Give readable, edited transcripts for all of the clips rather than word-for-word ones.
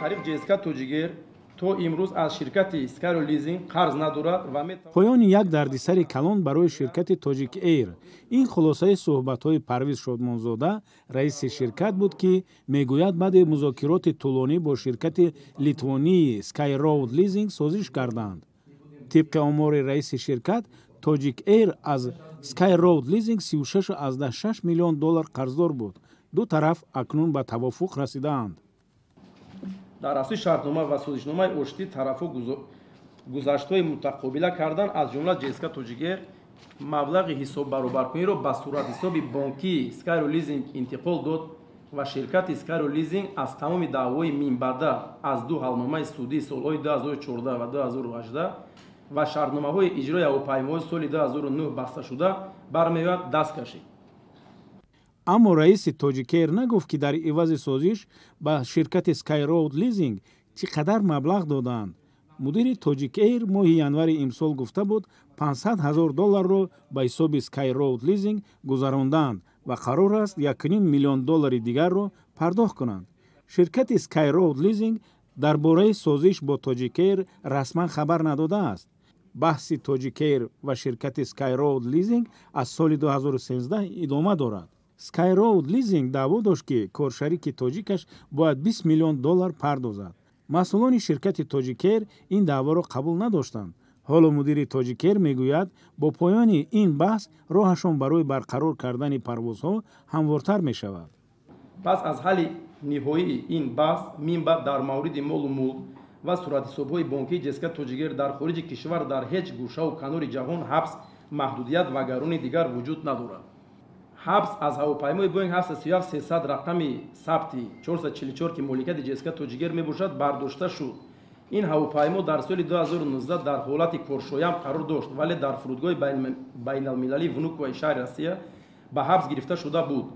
тариқ ҷск тоҷигер то имрӯз аз ширкати Skyro Leasing қарз надорад ва поёни як дардисари калон барои ширкати Togic Air. ин хулосаи суҳбатҳои Парвиз Шодмонзода, раиси ширкат буд, ки мегӯяд баъди музокироти тӯлонӣ бо ширкати литвонии Skyroad Leasing созиш карданд. тибқи омори раиси ширкат, Togic Air аз Skyroad Leasing $36.6 миллион қарздор буд. ду тараф акнун ба тавофуқ расидаанд. дар асоси шартнома ва созишномаи ошти тарафҳо гузаштҳои мутақобила карданд. аз ҷумла ҷск тоҷигер маблағи ҳисоббаробаркуниро ба суратҳисоби бонкии Skyro Leasing интиқол дод ва ширкати Skyro Leasing аз тамоми даъвои минбаъда аз ду ҳалномаи судии солҳои 2014 ва 2018 ва шартномаҳои иҷрои ҳавопаймоҳои соли 2009 басташуда бармеояд даст кашид. аммо раиси Togic Air нагуфт, ки дар ивази созиш ба ширкати Skyroad Leasing чӣ қадар маблағ доданд. мудири Togic Air моҳи январи имсол гуфта буд $500,000 ба ҳисоби Skyroad Leasing гузаронданд ва қарор аст $1.5 миллион дигарро пардохт кунанд. ширкати Skyroad Leasing дар бораи созиш бо Togic Air расман хабар надодааст. баҳси Togic Air ва ширкати Skyroad Leasing аз соли 2013 идома дорад. Skyroad Leasing даъво дошт, ки коршарики тоҷикаш бояд $20 миллион пардозад. масъулони ширкати Togic Air ин даъворо қабул надоштанд. ҳоло мудири Togic Air мегӯяд, бо поёни ин баҳс роҳашон барои барқарор кардани парвозҳо ҳамвортар мешавад. пас аз ҳалли ниҳоии ин баҳс минбаъд дар мавриди молу мулк ва суратҳисобҳои бонкии ҷск тоҷигер дар хориҷи кишвар дар ҳеҷ гӯшаву канори ҷаҳон ҳабс, маҳдудият ва гарони дигар вуҷуд надорад. ҳабс аз ҳавопаймои Boeing 737-300 рақами сабти 444, ки моликияти ҷск тоҷигер мебошад, бардошта шуд. ин ҳавопаймо дар соли 2019 дар ҳолати коршоям қарор дошт, вале дар фурудгоҳи байналмилалии Внуково шаҳри Россия ба ҳабс гирифта шуда буд.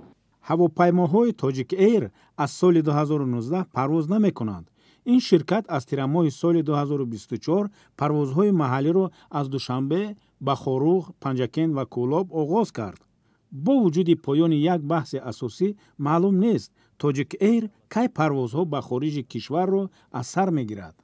ҳавопаймоҳои Togic Air аз соли 2019 парвоз намекунанд. ин ширкат аз тирамоҳи соли 2024 парвозҳои маҳаллиро аз Душанбе ба Хорух, Панҷакент ва Кӯлоб оғоз кард. бо вуҷуди поёни як баҳси асосӣ маълум нест Togic Air кай парвозҳо ба хориҷи кишварро аз сар мегирад.